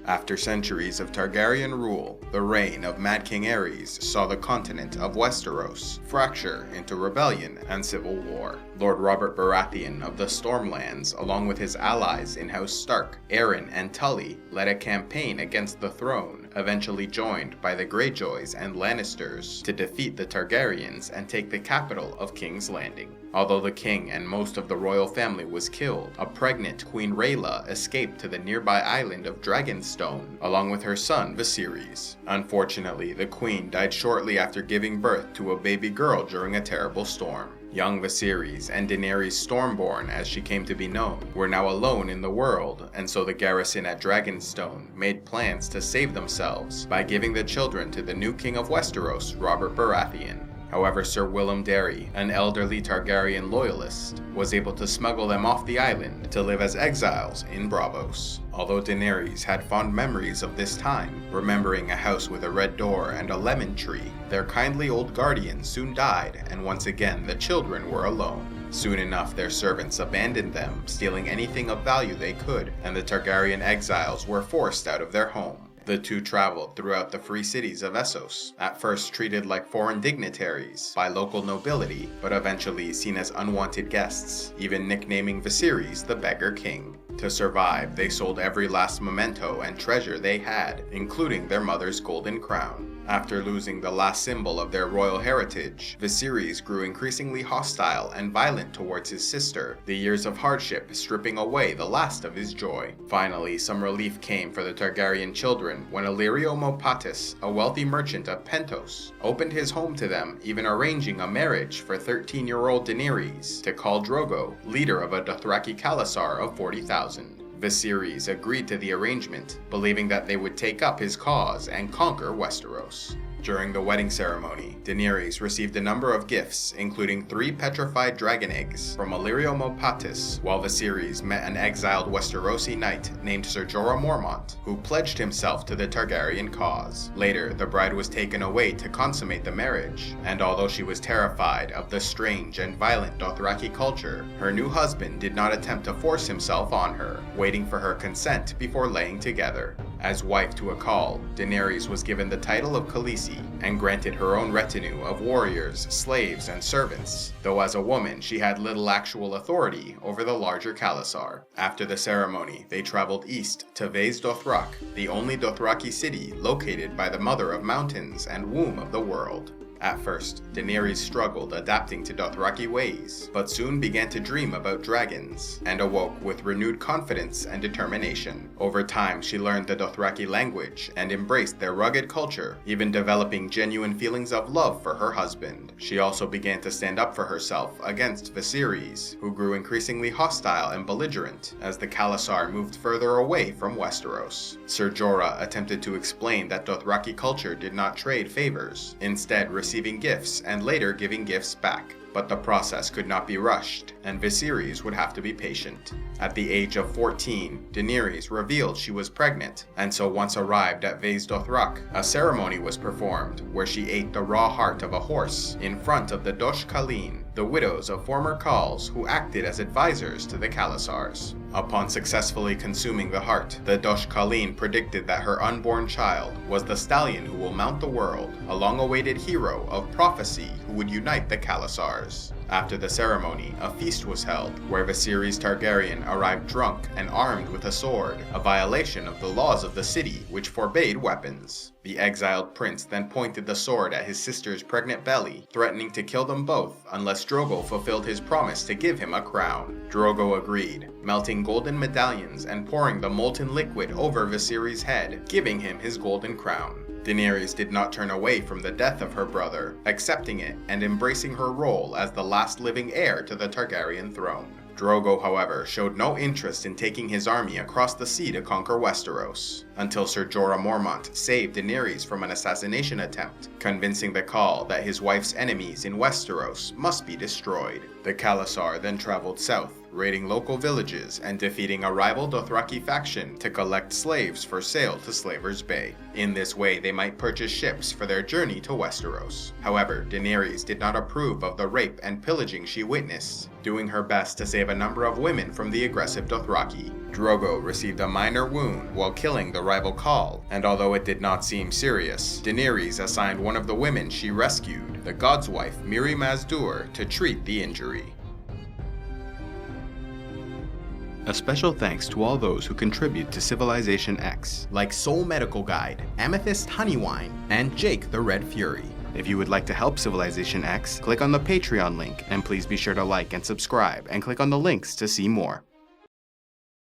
After centuries of Targaryen rule, the reign of Mad King Aerys saw the continent of Westeros fracture into rebellion and civil war. Lord Robert Baratheon of the Stormlands, along with his allies in House Stark, Aeron and Tully, led a campaign against the throne, eventually joined by the Greyjoys and Lannisters to defeat the Targaryens and take the capital of King's Landing. Although the king and most of the royal family was killed, a pregnant Queen Rhaella escaped to the nearby island of Dragonstone, along with her son Viserys. Unfortunately, the queen died shortly after giving birth to a baby girl during a terrible storm. Young Viserys and Daenerys Stormborn, as she came to be known, were now alone in the world, and so the garrison at Dragonstone made plans to save themselves by giving the children to the new king of Westeros, Robert Baratheon. However, Sir Willem Darry, an elderly Targaryen loyalist, was able to smuggle them off the island to live as exiles in Braavos. Although Daenerys had fond memories of this time, remembering a house with a red door and a lemon tree, their kindly old guardian soon died, and once again the children were alone. Soon enough, their servants abandoned them, stealing anything of value they could, and the Targaryen exiles were forced out of their home. The two traveled throughout the free cities of Essos, at first treated like foreign dignitaries by local nobility, but eventually seen as unwanted guests, even nicknaming Viserys the Beggar King. To survive, they sold every last memento and treasure they had, including their mother's golden crown. After losing the last symbol of their royal heritage, Viserys grew increasingly hostile and violent towards his sister, the years of hardship stripping away the last of his joy. Finally, some relief came for the Targaryen children when Illyrio Mopatis, a wealthy merchant of Pentos, opened his home to them, even arranging a marriage for 13-year-old Daenerys to Khal Drogo, leader of a Dothraki Khalasar of 40,000. Viserys agreed to the arrangement, believing that they would take up his cause and conquer Westeros. During the wedding ceremony, Daenerys received a number of gifts, including 3 petrified dragon eggs from Illyrio Mopatis, while Viserys met an exiled Westerosi knight named Sir Jorab Mormont, who pledged himself to the Targaryen cause. Later, the bride was taken away to consummate the marriage, and although she was terrified of the strange and violent Dothraki culture, her new husband did not attempt to force himself on her, waiting for her consent before laying together. As wife to a Khal, Daenerys was given the title of Khaleesi and granted her own retinue of warriors, slaves, and servants, though as a woman she had little actual authority over the larger Khalasar. After the ceremony, they traveled east to Vaes Dothrak, the only Dothraki city located by the Mother of Mountains and Womb of the World. At first, Daenerys struggled adapting to Dothraki ways, but soon began to dream about dragons, and awoke with renewed confidence and determination. Over time, she learned the Dothraki language and embraced their rugged culture, even developing genuine feelings of love for her husband. She also began to stand up for herself against Viserys, who grew increasingly hostile and belligerent as the Khalasar moved further away from Westeros. Ser Jorah attempted to explain that Dothraki culture did not trade favors, instead receiving gifts and later giving gifts back. But the process could not be rushed, and Viserys would have to be patient. At the age of 14, Daenerys revealed she was pregnant, and so once arrived at Vaes Dothrak, a ceremony was performed where she ate the raw heart of a horse in front of the Dosh Khaleen, the widows of former Khals who acted as advisors to the Khalasars. Upon successfully consuming the heart, the Dosh Khaleen predicted that her unborn child was the stallion who will mount the world, a long-awaited hero of prophecy who would unite the Khalasars. After the ceremony, a feast was held, where Viserys Targaryen arrived drunk and armed with a sword, a violation of the laws of the city which forbade weapons. The exiled prince then pointed the sword at his sister's pregnant belly, threatening to kill them both unless Drogo fulfilled his promise to give him a crown. Drogo agreed, melting golden medallions and pouring the molten liquid over Viserys' head, giving him his golden crown. Daenerys did not turn away from the death of her brother, accepting it and embracing her role as the last living heir to the Targaryen throne. Drogo, however, showed no interest in taking his army across the sea to conquer Westeros, until Sir Jorah Mormont saved Daenerys from an assassination attempt, convincing the Khal that his wife's enemies in Westeros must be destroyed. The Khalasar then traveled south, raiding local villages and defeating a rival Dothraki faction to collect slaves for sale to Slaver's Bay. In this way, they might purchase ships for their journey to Westeros. However, Daenerys did not approve of the rape and pillaging she witnessed, doing her best to save a number of women from the aggressive Dothraki. Drogo received a minor wound while killing the rival Khal, and although it did not seem serious, Daenerys assigned one of the women she rescued, the God's wife Mirri Maz Duur, to treat the injury. A special thanks to all those who contribute to CivilizationEx, like Soul Medical Guide, Amethyst Honeywine, and Jake the Red Fury. If you would like to help CivilizationEx, click on the Patreon link, and please be sure to like and subscribe, and click on the links to see more.